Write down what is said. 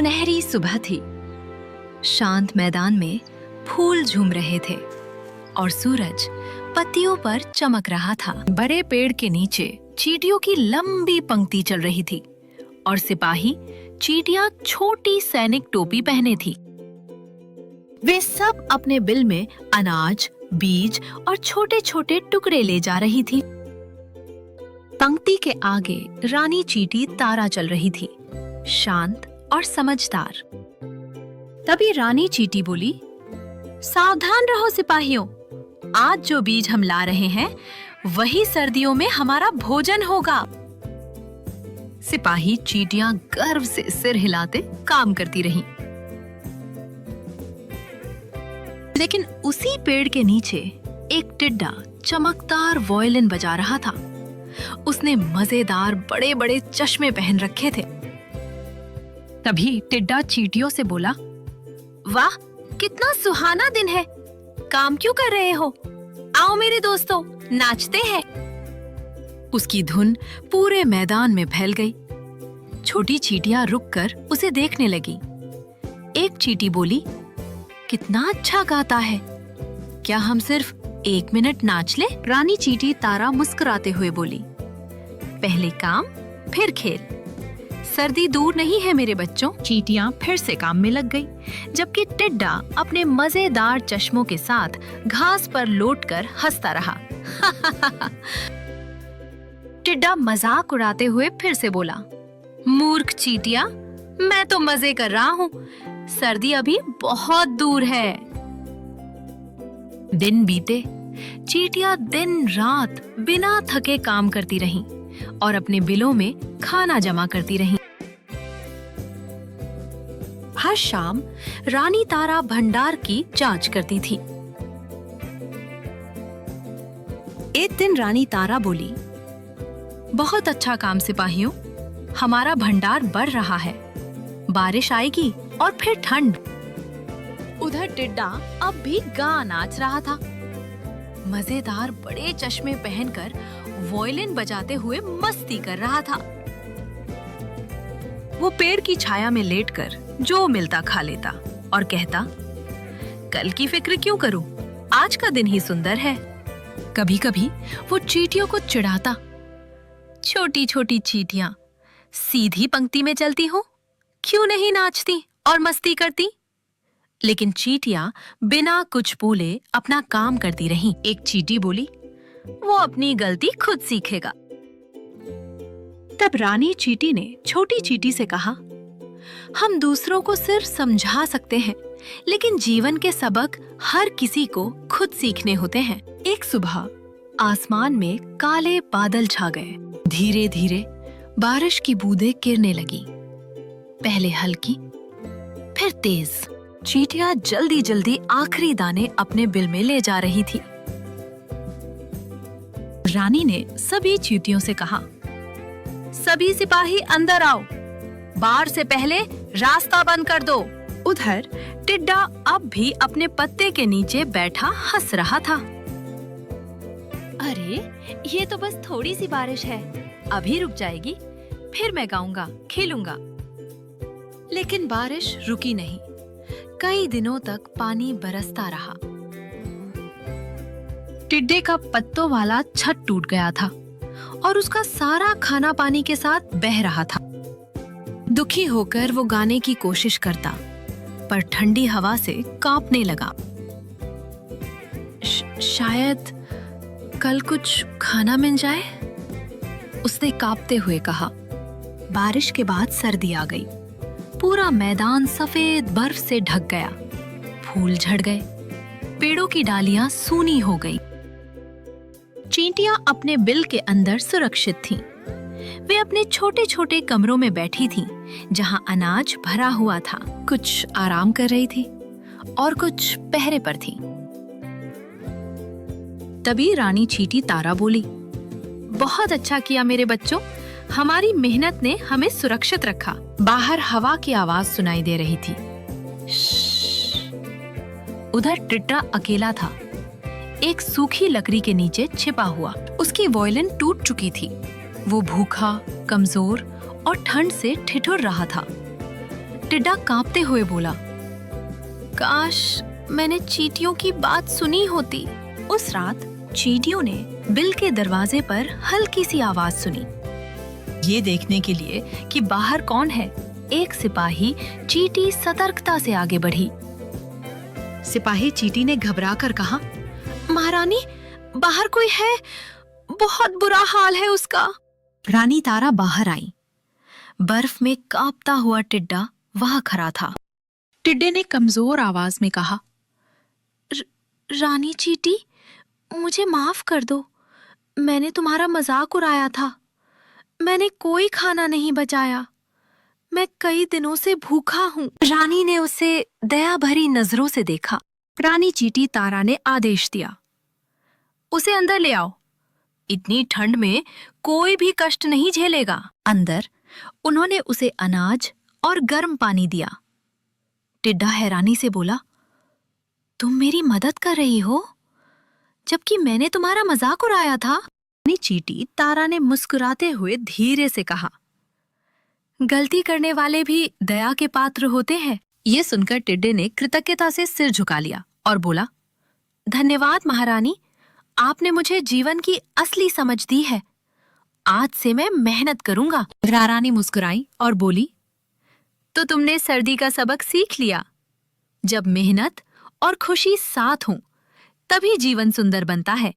सुनहरी सुबह थी। शांत मैदान में फूल झूम रहे थे और सूरज पत्तियों पर चमक रहा था। बड़े पेड़ के नीचे चींटियों की लंबी पंक्ति चल रही थी और सिपाही चींटियां छोटी सैनिक टोपी पहने थी। वे सब अपने बिल में अनाज, बीज और छोटे-छोटे टुकड़े ले जा रही थी। पंक्ति के आगे रानी चींटी तारा चल रही थी, शांत और समझदार। तभी रानी चींटी बोली, सावधान रहो सिपाहियों, आज जो बीज हम ला रहे हैं वही सर्दियों में हमारा भोजन होगा। सिपाही चींटियां गर्व से सिर हिलाते काम करती रहीं। लेकिन उसी पेड़ के नीचे एक टिड्डा चमकदार वायलिन बजा रहा था। उसने मजेदार बड़े-बड़े चश्मे पहन रखे थे। तभी टिड्डा चींटियों से बोला, वाह, कितना सुहाना दिन है, काम क्यों कर रहे हो? आओ मेरे दोस्तों, नाचते हैं। उसकी धुन पूरे मैदान में फैल गई। छोटी चींटियां रुककर उसे देखने लगी। एक चींटी बोली, कितना अच्छा गाता है, क्या हम सिर्फ 1 मिनट नाच ले? रानी चींटी तारा मुस्कुराते हुए बोली, पहले काम फिर खेल, सर्दी दूर नहीं है मेरे बच्चों। चींटियां फिर से काम में लग गई, जबकि टिड्डा अपने मजेदार चश्मों के साथ घास पर लौटकर हंसता रहा। टिड्डा मजाक उड़ाते हुए फिर से बोला, मूर्ख चींटियां, मैं तो मजे कर रहा हूँ, सर्दी अभी बहुत दूर है। दिन बीते, चींटियां दिन रात बिना थके काम करती रहीं और अपने बिलों में खाना जमा करती रहीं। हर शाम रानी तारा भंडार की जांच करती थी। एक दिन रानी तारा बोली, बहुत अच्छा काम सिपाहियों, हमारा भंडार बढ़ रहा है, बारिश आएगी और फिर ठंड। उधर टिड्डा अब भी गा नाच रहा था, मजेदार बड़े चश्मे पहनकर वायलिन बजाते हुए मस्ती कर रहा था। वो पेड़ की छाया में लेटकर जो मिलता खा लेता और कहता, कल की फिक्र क्यों करूं, आज का दिन ही सुंदर है। कभी-कभी वो चींटियों को चिढ़ाता, छोटी-छोटी चींटियां सीधी पंक्ति में चलती हो, क्यों नहीं नाचती और मस्ती करती? लेकिन चींटियां बिना कुछ बोले अपना काम करती रहीं। एक चींटी बोली, वो अपनी गलती खुद सीखेगा। तब रानी चींटी ने छोटी चींटी से कहा, हम दूसरों को सिर्फ समझा सकते हैं, लेकिन जीवन के सबक हर किसी को खुद सीखने होते हैं। एक सुबह आसमान में काले बादल छा गए। धीरे-धीरे बारिश की बूंदें गिरने लगी, पहले हल्की, फिर तेज। चींटियां जल्दी-जल्दी आखिरी दाने अपने बिल में ले जा रही थी। रानी ने सभी चींटियों से कहा, सभी सिपाही अंदर आओ, बाढ़ से पहले रास्ता बंद कर दो। उधर टिड्डा अब भी अपने पत्ते के नीचे बैठा हंस रहा था। अरे, ये तो बस थोड़ी सी बारिश है, अभी रुक जाएगी, फिर मैं गाऊंगा, खेलूंगा। लेकिन बारिश रुकी नहीं, कई दिनों तक पानी बरसता रहा। टिड्डे का पत्तों वाला छत टूट गया था और उसका सारा खाना पानी के साथ बह रहा था। दुखी होकर वो गाने की कोशिश करता, पर ठंडी हवा से कांपने लगा। शायद कल कुछ खाना मिल जाए, उसने कांपते हुए कहा। बारिश के बाद सर्दी आ गई, पूरा मैदान सफेद बर्फ से ढक गया, फूल झड़ गए, पेड़ों की डालियां सूनी हो गई। चींटियां अपने बिल के अंदर सुरक्षित थीं। वे अपने छोटे-छोटे कमरों में बैठी थीं, जहां अनाज भरा हुआ था। कुछ आराम कर रही थी और कुछ पहरे पर थीं। तभी रानी चींटी तारा बोली, बहुत अच्छा किया मेरे बच्चों, हमारी मेहनत ने हमें सुरक्षित रखा। बाहर हवा की आवाज सुनाई दे रही थी। उधर टिड्डा अकेला था, एक सूखी लकड़ी के नीचे छिपा हुआ। उसकी वायलिन टूट चुकी थी। वो भूखा, कमजोर और ठंड से ठिठुर रहा था। टिड्डा कांपते हुए बोला, काश मैंने चींटियों की बात सुनी होती। उस रात चींटियों ने बिल के दरवाजे पर हल्की सी आवाज सुनी। ये देखने के लिए कि बाहर कौन है, एक सिपाही चींटी सतर्कता से आगे बढ़ी। सिपाही चींटी ने घबराकर कहा, महारानी, बाहर कोई है, बहुत बुरा हाल है उसका। रानी तारा बाहर आई। बर्फ में कांपता हुआ टिड्डा वहां खड़ा था। टिड्डे ने कमजोर आवाज में कहा, रानी चींटी, मुझे माफ कर दो, मैंने तुम्हारा मजाक उड़ाया था। मैंने कोई खाना नहीं बचाया, मैं कई दिनों से भूखा हूँ। रानी ने उसे दया भरी नजरों से देखा। रानी चींटी तारा ने आदेश दिया, उसे अंदर ले आओ, इतनी ठंड में कोई भी कष्ट नहीं झेलेगा। अंदर उन्होंने उसे अनाज और गर्म पानी दिया। टिड्डा हैरानी से बोला, तुम मेरी मदद कर रही हो, जबकि मैंने तुम्हारा मजाक उड़ाया था। रानी चींटी तारा ने मुस्कुराते हुए धीरे से कहा, गलती करने वाले भी दया के पात्र होते हैं। ये सुनकर टिड्डे ने कृतज्ञता से सिर झुका लिया और बोला, धन्यवाद महारानी, आपने मुझे जीवन की असली समझ दी है। आज से मैं मेहनत करूंगा। रानी मुस्कुराई और बोली, तो तुमने सर्दी का सबक सीख लिया। जब मेहनत और खुशी साथ हों, तभी जीवन सुंदर बनता है।